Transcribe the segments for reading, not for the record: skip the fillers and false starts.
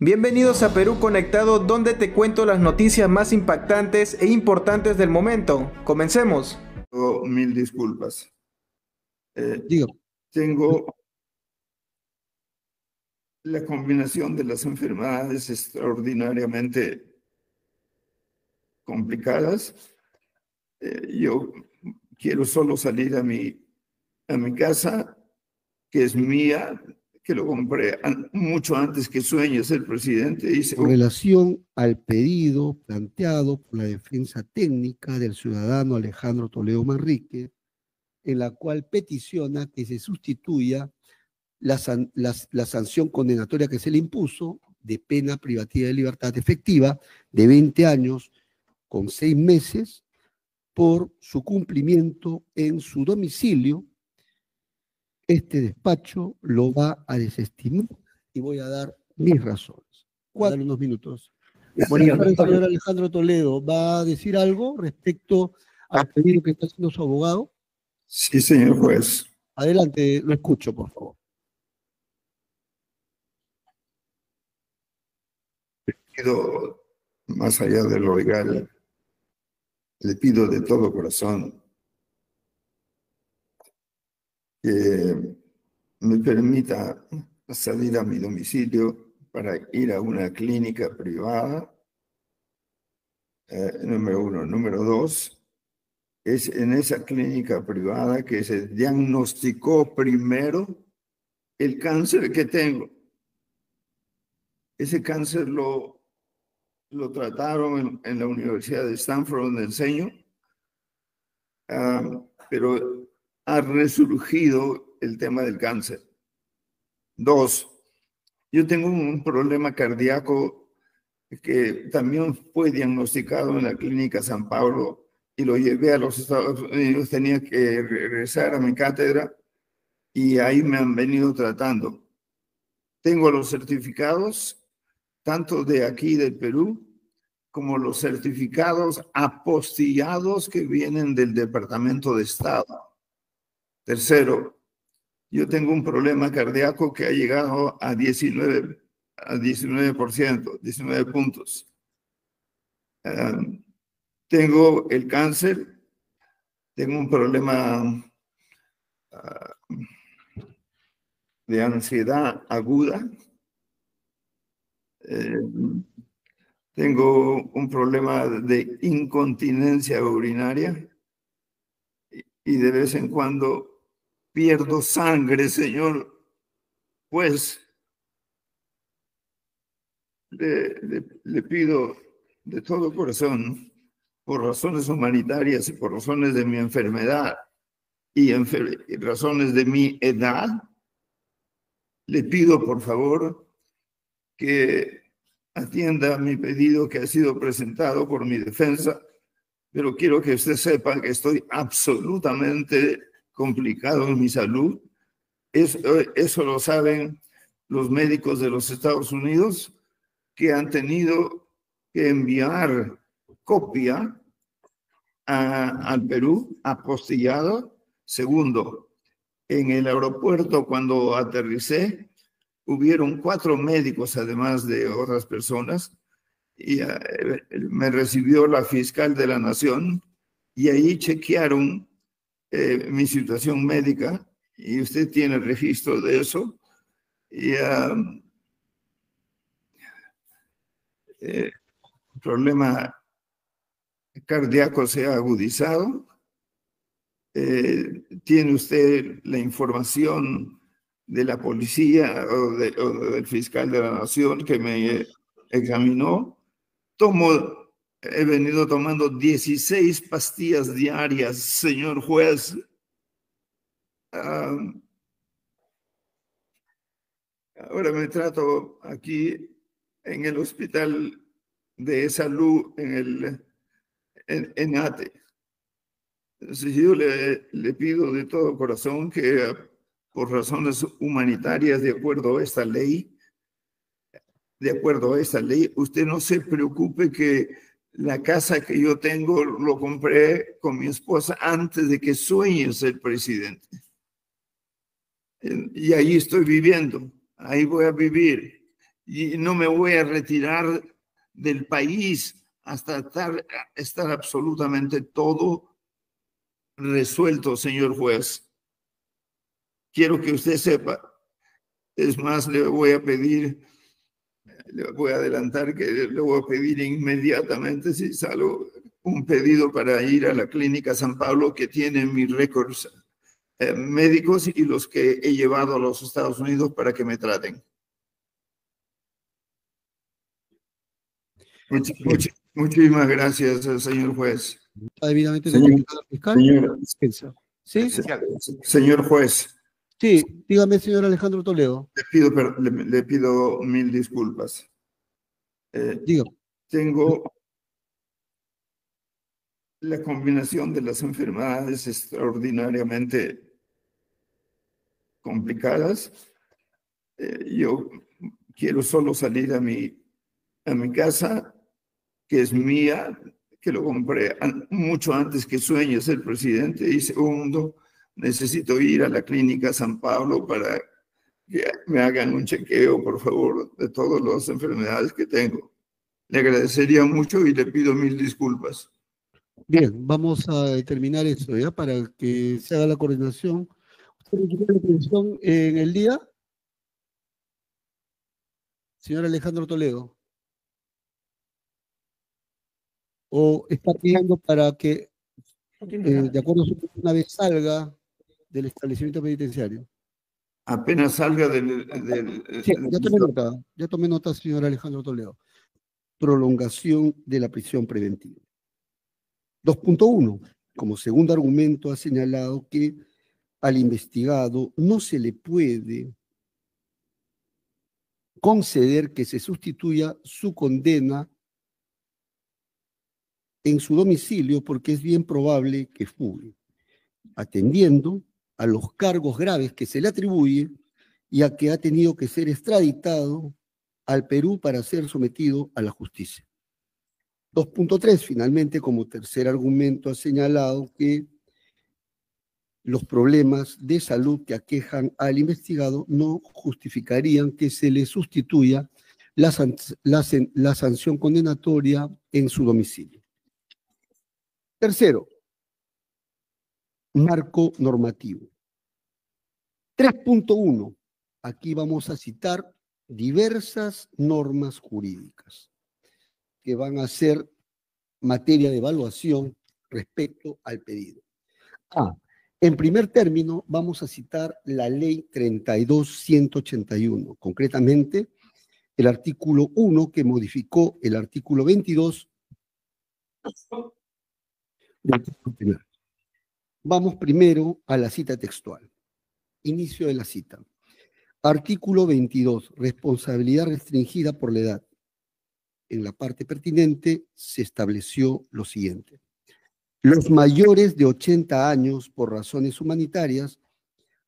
Bienvenidos a Perú Conectado, donde te cuento las noticias más impactantes e importantes del momento. Comencemos. Mil disculpas. Digo, Tengo la combinación de las enfermedades extraordinariamente complicadas. Yo quiero solo salir a mi casa, que es mía, que lo compré mucho antes que sueñe ser presidente. con relación al pedido planteado por la defensa técnica del ciudadano Alejandro Toledo Manrique, en la cual peticiona que se sustituya la sanción condenatoria que se le impuso de pena privativa de libertad efectiva de 20 años con 6 meses por su cumplimiento en su domicilio. Este despacho lo va a desestimar y voy a dar mis razones. Dale unos minutos. Buenas tardes, señor Alejandro Toledo. ¿Va a decir algo respecto al pedido que está haciendo su abogado? Sí, señor juez. Adelante, lo escucho, por favor. Pido, más allá de lo legal, le pido de todo corazón que me permita salir a mi domicilio para ir a una clínica privada, número uno. Número dos, es en esa clínica privada que se diagnosticó primero el cáncer que tengo. Ese cáncer lo trataron en la Universidad de Stanford, donde enseño, pero ha resurgido el tema del cáncer. Dos, yo tengo un problema cardíaco que también fue diagnosticado en la Clínica San Pablo y lo llevé a los Estados Unidos. Tenía que regresar a mi cátedra y ahí me han venido tratando. Tengo los certificados, tanto de aquí del Perú, como los certificados apostillados que vienen del Departamento de Estado. Tercero, yo tengo un problema cardíaco que ha llegado a 19%, 19 puntos. Tengo el cáncer, tengo un problema de ansiedad aguda, tengo un problema de incontinencia urinaria y de vez en cuando pierdo sangre, señor. Pues le pido de todo corazón, por razones humanitarias y por razones de mi enfermedad y razones de mi edad, le pido por favor que atienda mi pedido que ha sido presentado por mi defensa, pero quiero que usted sepa que estoy absolutamente complicado en mi salud. Eso lo saben los médicos de los Estados Unidos, que han tenido que enviar copia al Perú apostillado. Segundo, en el aeropuerto cuando aterricé, hubieron 4 médicos, además de otras personas, y me recibió la fiscal de la Nación, y ahí chequearon mi situación médica, y usted tiene registro de eso, y el problema cardíaco se ha agudizado. ¿Tiene usted la información de la policía o del fiscal de la Nación que me examinó? He venido tomando 16 pastillas diarias, señor juez. Ahora me trato aquí en el hospital de salud en ATE. Entonces yo le pido de todo corazón que por razones humanitarias, de acuerdo a esta ley, usted no se preocupe, que la casa que yo tengo lo compré con mi esposa antes de que sueñe ser presidente. Y ahí estoy viviendo, ahí voy a vivir. y no me voy a retirar del país hasta estar absolutamente todo resuelto, señor juez. Quiero que usted sepa. Es más, le voy a adelantar que le voy a pedir inmediatamente, si salgo, un pedido para ir a la Clínica San Pablo, que tiene mis récords médicos y los que he llevado a los Estados Unidos para que me traten. Muchísimas gracias, señor juez. Debidamente Señor, notificado al fiscal. ¿Sí? Señor juez. Sí, dígame, señor Alejandro Toledo. Le pido mil disculpas. Dígame. Tengo la combinación de las enfermedades extraordinariamente complicadas. Yo quiero solo salir a mi casa, que es mía, que lo compré mucho antes que sueñe ser presidente. Y segundo, necesito ir a la Clínica San Pablo para que me hagan un chequeo, por favor, de todas las enfermedades que tengo. Le agradecería mucho y le pido mil disculpas. Bien, vamos a determinar eso, ¿ya? Para que se haga la coordinación. ¿Usted requiere la atención en el día? Señor Alejandro Toledo. ¿O está pidiendo para que, de acuerdo a su una vez salga del establecimiento penitenciario? Apenas salga Sí, ya tomé nota, señor Alejandro Toledo. Prolongación de la prisión preventiva. 2.1. Como segundo argumento ha señalado que al investigado no se le puede conceder que se sustituya su condena en su domicilio porque es bien probable que fugue, atendiendo a los cargos graves que se le atribuye y a que ha tenido que ser extraditado al Perú para ser sometido a la justicia. 2.3, finalmente, como tercer argumento, ha señalado que los problemas de salud que aquejan al investigado no justificarían que se le sustituya la sanción condenatoria en su domicilio. Tercero, marco normativo. 3.1. Aquí vamos a citar diversas normas jurídicas que van a ser materia de evaluación respecto al pedido. En primer término, vamos a citar la Ley 32.181, concretamente el artículo 1 que modificó el artículo 22 del título primero. Vamos primero a la cita textual. Inicio de la cita. Artículo 22, responsabilidad restringida por la edad. En la parte pertinente se estableció lo siguiente. Los mayores de 80 años por razones humanitarias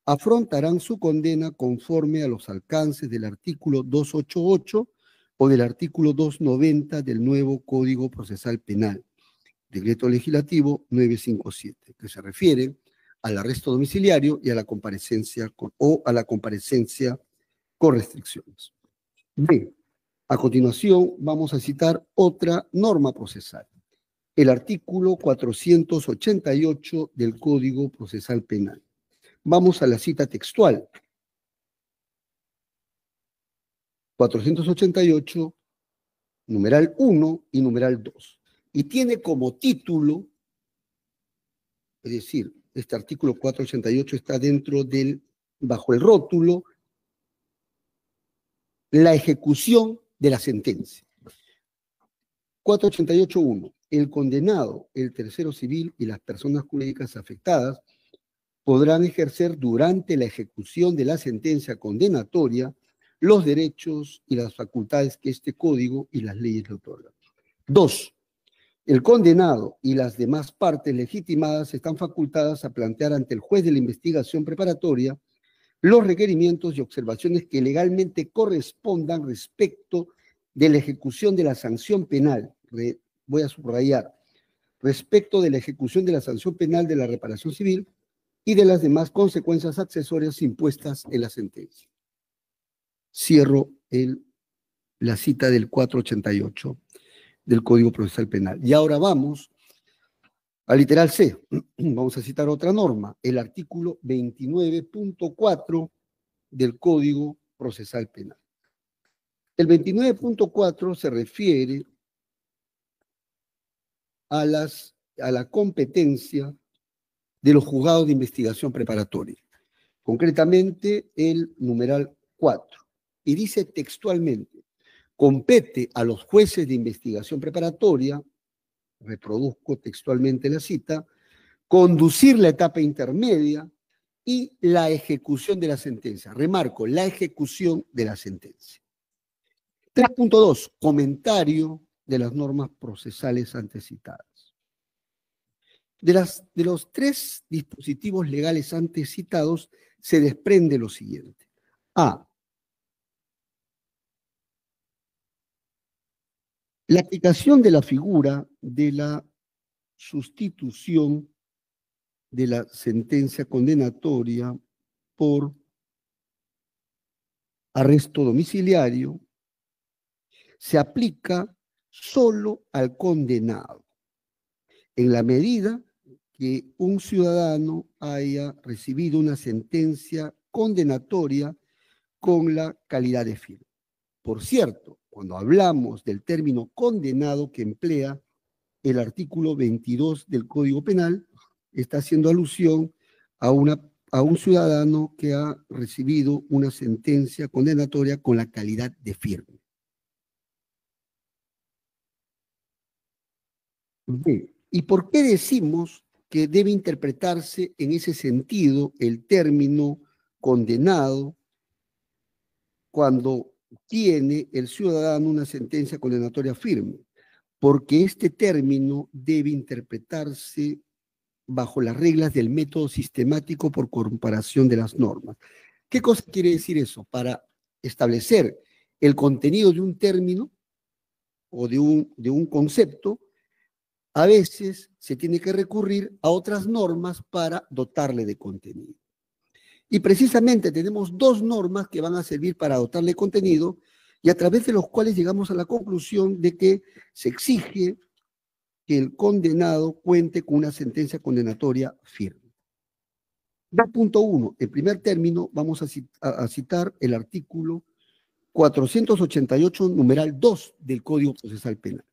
afrontarán su condena conforme a los alcances del artículo 288 o del artículo 290 del nuevo Código Procesal Penal, Decreto Legislativo 957, que se refiere al arresto domiciliario y a la comparecencia con restricciones. B. A continuación, vamos a citar otra norma procesal, el artículo 488 del Código Procesal Penal. Vamos a la cita textual. 488, numeral 1 y numeral 2. Y tiene como título, es decir, este artículo 488 está bajo el rótulo, la ejecución de la sentencia. 488.1. El condenado, el tercero civil y las personas jurídicas afectadas podrán ejercer durante la ejecución de la sentencia condenatoria los derechos y las facultades que este código y las leyes le otorgan. 2. El condenado y las demás partes legitimadas están facultadas a plantear ante el juez de la investigación preparatoria los requerimientos y observaciones que legalmente correspondan respecto de la ejecución de la sanción penal. Voy a subrayar, respecto de la ejecución de la sanción penal de la reparación civil y de las demás consecuencias accesorias impuestas en la sentencia. Cierro el la cita del 488 del Código Procesal Penal. Y ahora vamos al literal C. Vamos a citar otra norma, el artículo 29.4 del Código Procesal Penal. El 29.4 se refiere a la competencia de los juzgados de investigación preparatoria, concretamente el numeral 4, y dice textualmente: compete a los jueces de investigación preparatoria, reproduzco textualmente la cita, conducir la etapa intermedia y la ejecución de la sentencia. Remarco, la ejecución de la sentencia. 3.2, comentario de las normas procesales antes citadas. De los tres dispositivos legales antes citados se desprende lo siguiente. A. La aplicación de la figura de la sustitución de la sentencia condenatoria por arresto domiciliario se aplica solo al condenado, en la medida que un ciudadano haya recibido una sentencia condenatoria con la calidad de firme. Por cierto, cuando hablamos del término condenado que emplea el artículo 22 del Código Penal, está haciendo alusión a un ciudadano que ha recibido una sentencia condenatoria con la calidad de firme. B. ¿Y por qué decimos que debe interpretarse en ese sentido el término condenado cuando tiene el ciudadano una sentencia condenatoria firme? Porque este término debe interpretarse bajo las reglas del método sistemático por comparación de las normas. ¿Qué cosa quiere decir eso? Para establecer el contenido de un término o de un concepto, a veces se tiene que recurrir a otras normas para dotarle de contenido. Y precisamente tenemos dos normas que van a servir para dotarle contenido y a través de los cuales llegamos a la conclusión de que se exige que el condenado cuente con una sentencia condenatoria firme. 2.1. En primer término, vamos a citar el artículo 488, numeral 2 del Código Procesal Penal.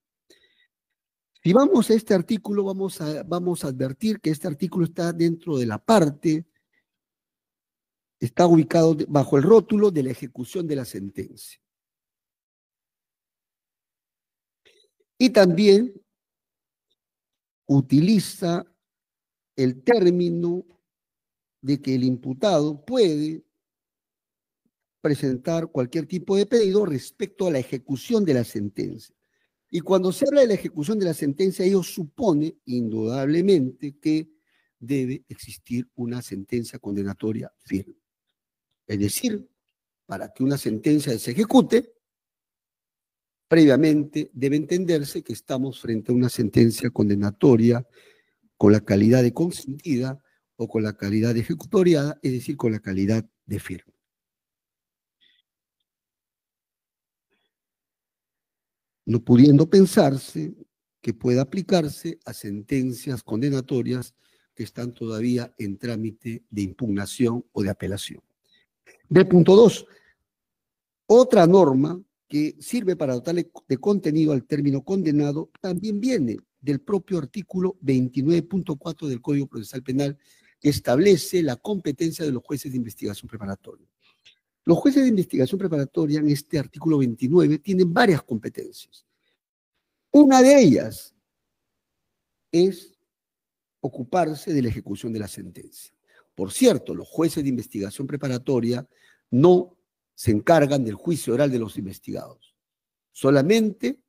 Si vamos a este artículo, vamos a advertir que este artículo está dentro de la parte, está ubicado bajo el rótulo de la ejecución de la sentencia. Y también utiliza el término de que el imputado puede presentar cualquier tipo de pedido respecto a la ejecución de la sentencia. Y cuando se habla de la ejecución de la sentencia, ello supone indudablemente que debe existir una sentencia condenatoria firme. Es decir, para que una sentencia se ejecute, previamente debe entenderse que estamos frente a una sentencia condenatoria con la calidad de consentida o con la calidad de ejecutoriada, es decir, con la calidad de firme. No pudiendo pensarse que pueda aplicarse a sentencias condenatorias que están todavía en trámite de impugnación o de apelación. B.2. Otra norma que sirve para dotarle de contenido al término condenado también viene del propio artículo 29.4 del Código Procesal Penal, que establece la competencia de los jueces de investigación preparatoria. Los jueces de investigación preparatoria en este artículo 29 tienen varias competencias. Una de ellas es ocuparse de la ejecución de la sentencia. Por cierto, los jueces de investigación preparatoria no se encargan del juicio oral de los investigados, solamente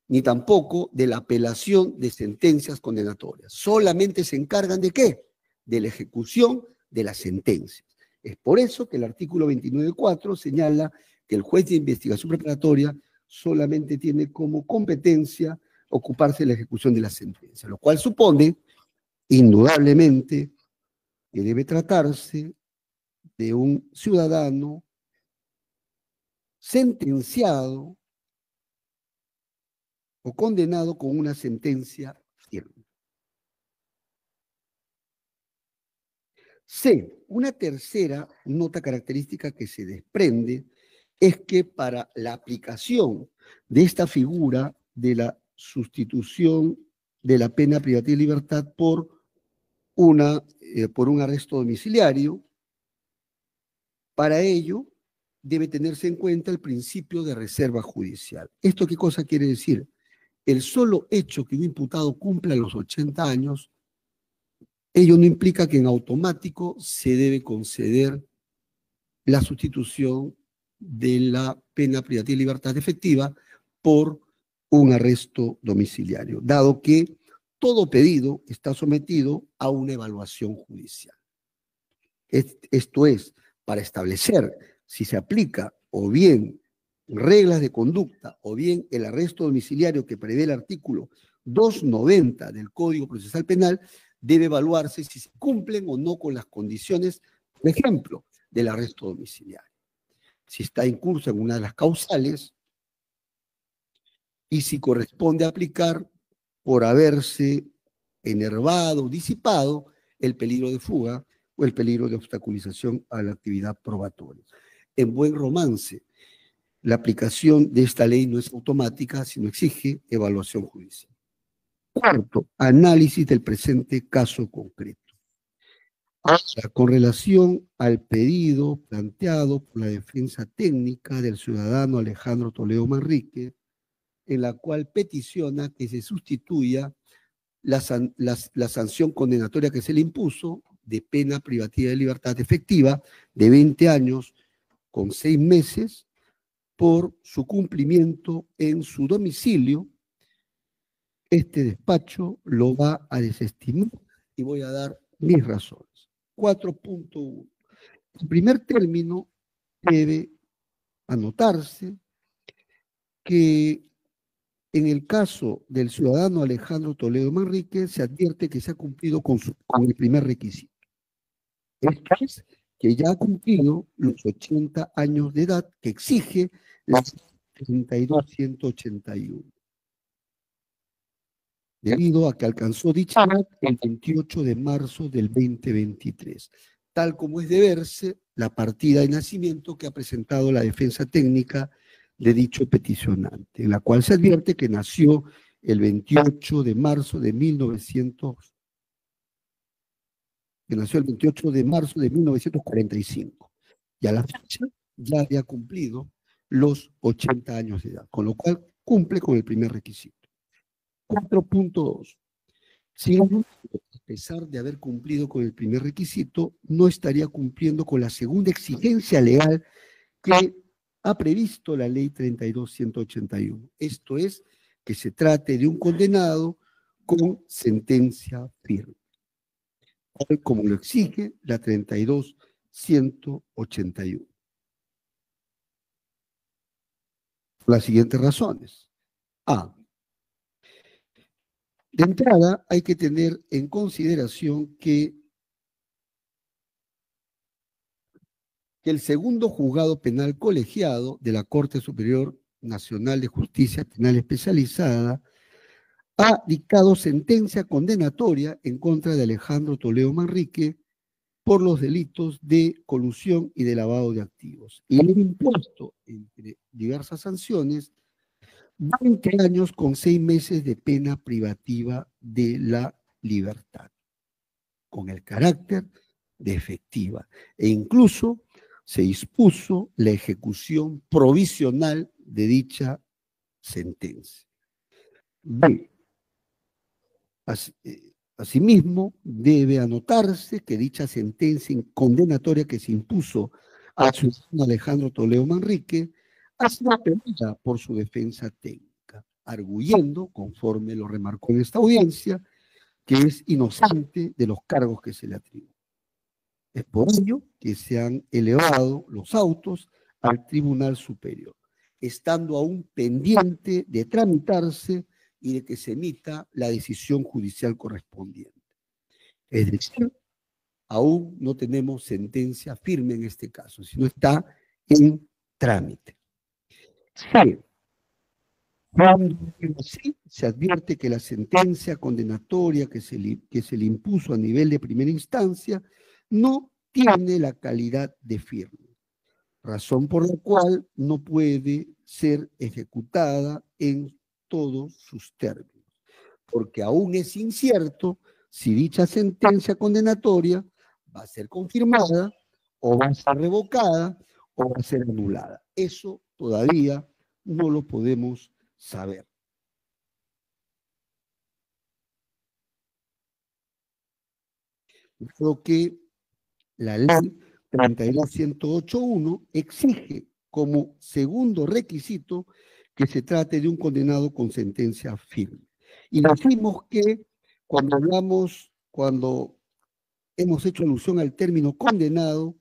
ni tampoco de la apelación de sentencias condenatorias. Solamente se encargan ¿de qué? De la ejecución de las sentencias. Es por eso que el artículo 29.4 señala que el juez de investigación preparatoria solamente tiene como competencia ocuparse de la ejecución de la sentencia, lo cual supone, indudablemente, que debe tratarse de un ciudadano sentenciado o condenado con una sentencia firme. C. Una tercera nota característica que se desprende es que para la aplicación de esta figura de la sustitución de la pena privativa de libertad por un arresto domiciliario, para ello debe tenerse en cuenta el principio de reserva judicial. ¿Esto qué cosa quiere decir? El solo hecho que un imputado cumpla los 80 años, ello no implica que en automático se debe conceder la sustitución de la pena privativa de libertad efectiva por un arresto domiciliario, dado que todo pedido está sometido a una evaluación judicial. Esto es, para establecer si se aplica o bien reglas de conducta o bien el arresto domiciliario que prevé el artículo 290 del Código Procesal Penal, debe evaluarse si se cumplen o no con las condiciones, por ejemplo, del arresto domiciliario. Si está en curso en una de las causales y si corresponde aplicar por haberse enervado, disipado el peligro de fuga o el peligro de obstaculización a la actividad probatoria. En buen romance, la aplicación de esta ley no es automática, sino exige evaluación judicial. Cuarto, análisis del presente caso concreto. Ahora, con relación al pedido planteado por la defensa técnica del ciudadano Alejandro Toledo Manrique, en la cual peticiona que se sustituya la sanción condenatoria que se le impuso de pena privativa de libertad efectiva de 20 años con 6 meses por su cumplimiento en su domicilio. Este despacho lo va a desestimar y voy a dar mis razones. 4.1. En primer término, debe anotarse que en el caso del ciudadano Alejandro Toledo Manrique se advierte que se ha cumplido con el primer requisito. Esto es que ya ha cumplido los 80 años de edad que exige la 32.181. Debido a que alcanzó dicha edad el 28 de marzo del 2023, tal como es de verse la partida de nacimiento que ha presentado la defensa técnica de dicho peticionante, en la cual se advierte que nació el 28 de marzo de 1945, y a la fecha ya había cumplido los 80 años de edad, con lo cual cumple con el primer requisito. 4.2. Sin embargo, a pesar de haber cumplido con el primer requisito, no estaría cumpliendo con la segunda exigencia legal que ha previsto la ley 32.181. Esto es, que se trate de un condenado con sentencia firme, tal como lo exige la 32.181. Por las siguientes razones. A. De entrada, hay que tener en consideración que el segundo juzgado penal colegiado de la Corte Superior Nacional de Justicia Penal Especializada ha dictado sentencia condenatoria en contra de Alejandro Toledo Manrique por los delitos de colusión y de lavado de activos, y le ha impuesto, entre diversas sanciones, 20 años con 6 meses de pena privativa de la libertad, con el carácter de efectiva, e incluso se dispuso la ejecución provisional de dicha sentencia. B. Asimismo, debe anotarse que dicha sentencia condenatoria que se impuso a ciudadano Alejandro Toledo Manrique ha sido apelada por su defensa técnica, arguyendo, conforme lo remarcó en esta audiencia, que es inocente de los cargos que se le atribuyen. Es por ello que se han elevado los autos al Tribunal Superior, estando aún pendiente de tramitarse y de que se emita la decisión judicial correspondiente. Es decir, aún no tenemos sentencia firme en este caso, sino está en trámite. Sí. Cuando así se advierte que la sentencia condenatoria que se le impuso a nivel de primera instancia no tiene la calidad de firme, razón por la cual no puede ser ejecutada en todos sus términos, porque aún es incierto si dicha sentencia condenatoria va a ser confirmada o va a ser revocada o va a ser anulada. Eso todavía no lo podemos saber. Creo que la ley 32181 exige como segundo requisito que se trate de un condenado con sentencia firme. Y decimos que cuando hemos hecho alusión al término condenado,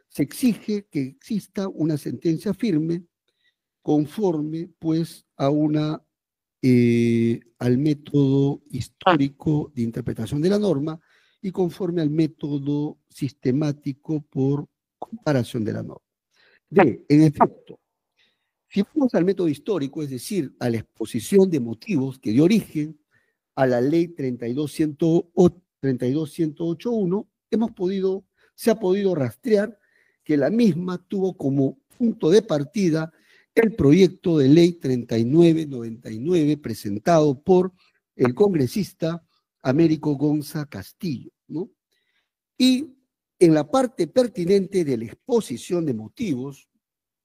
se exige que exista una sentencia firme conforme pues al método histórico de interpretación de la norma y conforme al método sistemático por comparación de la norma. En efecto, si fuimos al método histórico, es decir, a la exposición de motivos que dio origen a la ley 32181, se ha podido rastrear que la misma tuvo como punto de partida el proyecto de ley 3999 presentado por el congresista Américo Gonza Castillo, ¿no? Y en la parte pertinente de la exposición de motivos,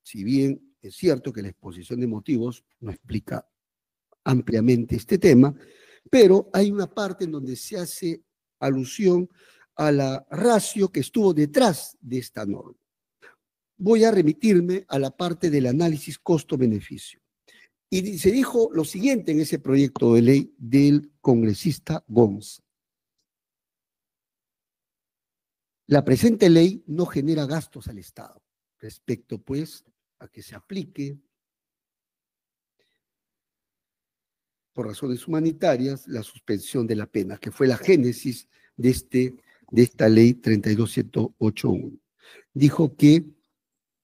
si bien es cierto que la exposición de motivos no explica ampliamente este tema, pero hay una parte en donde se hace alusión a la ratio que estuvo detrás de esta norma. Voy a remitirme a la parte del análisis costo-beneficio. Y se dijo lo siguiente en ese proyecto de ley del congresista Gonza. La presente ley no genera gastos al Estado respecto, pues, a que se aplique por razones humanitarias la suspensión de la pena, que fue la génesis de esta ley 32181. Dijo que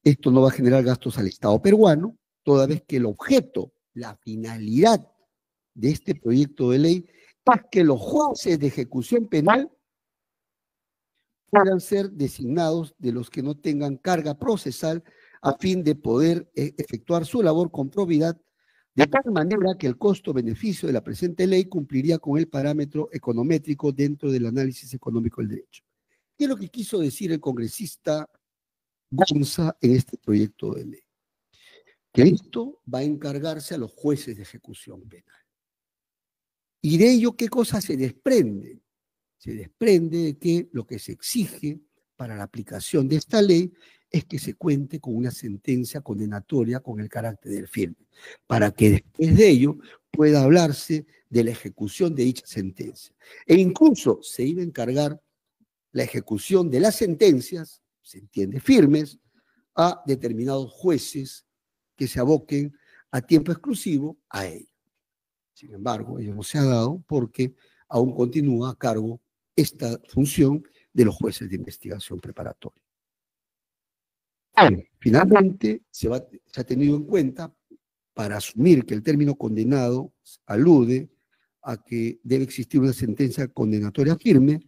esto no va a generar gastos al Estado peruano, toda vez que el objeto, la finalidad de este proyecto de ley es que los jueces de ejecución penal puedan ser designados de los que no tengan carga procesal a fin de poder efectuar su labor con probidad, de tal manera que el costo-beneficio de la presente ley cumpliría con el parámetro econométrico dentro del análisis económico del derecho. ¿Qué es lo que quiso decir el congresista Gonza en este proyecto de ley? Que esto va a encargarse a los jueces de ejecución penal. ¿Y de ello qué cosa se desprende? Se desprende de que lo que se exige para la aplicación de esta ley es que se cuente con una sentencia condenatoria con el carácter del firme, para que después de ello pueda hablarse de la ejecución de dicha sentencia. E incluso se iba a encargar la ejecución de las sentencias, se entiende firmes, a determinados jueces que se aboquen a tiempo exclusivo a ello. Sin embargo, ello no se ha dado porque aún continúa a cargo esta función de los jueces de investigación preparatoria. Finalmente, se ha tenido en cuenta, para asumir que el término condenado alude a que debe existir una sentencia condenatoria firme,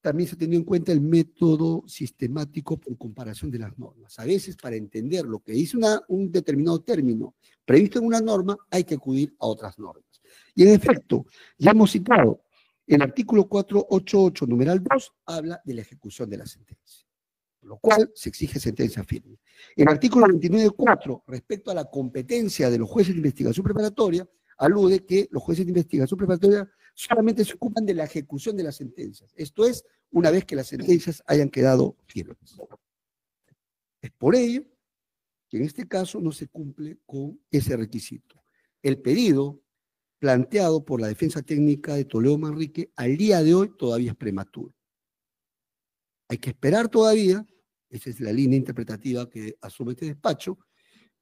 también se ha tenido en cuenta el método sistemático por comparación de las normas. A veces, para entender lo que dice un determinado término previsto en una norma, hay que acudir a otras normas. Y en efecto, ya hemos citado, el artículo 488, numeral 2, habla de la ejecución de la sentencia, por lo cual se exige sentencia firme. El artículo 29.4, respecto a la competencia de los jueces de investigación preparatoria, alude que los jueces de investigación preparatoria solamente se ocupan de la ejecución de las sentencias. Esto es, una vez que las sentencias hayan quedado firmes. Es por ello que en este caso no se cumple con ese requisito. El pedido planteado por la defensa técnica de Toledo Manrique al día de hoy todavía es prematuro. Hay que esperar todavía, esa es la línea interpretativa que asume este despacho,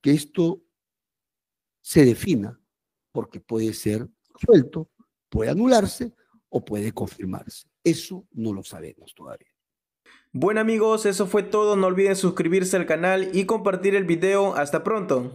que esto se defina, porque puede ser suelto, puede anularse o puede confirmarse. Eso no lo sabemos todavía. Bueno amigos, eso fue todo. No olviden suscribirse al canal y compartir el video. Hasta pronto.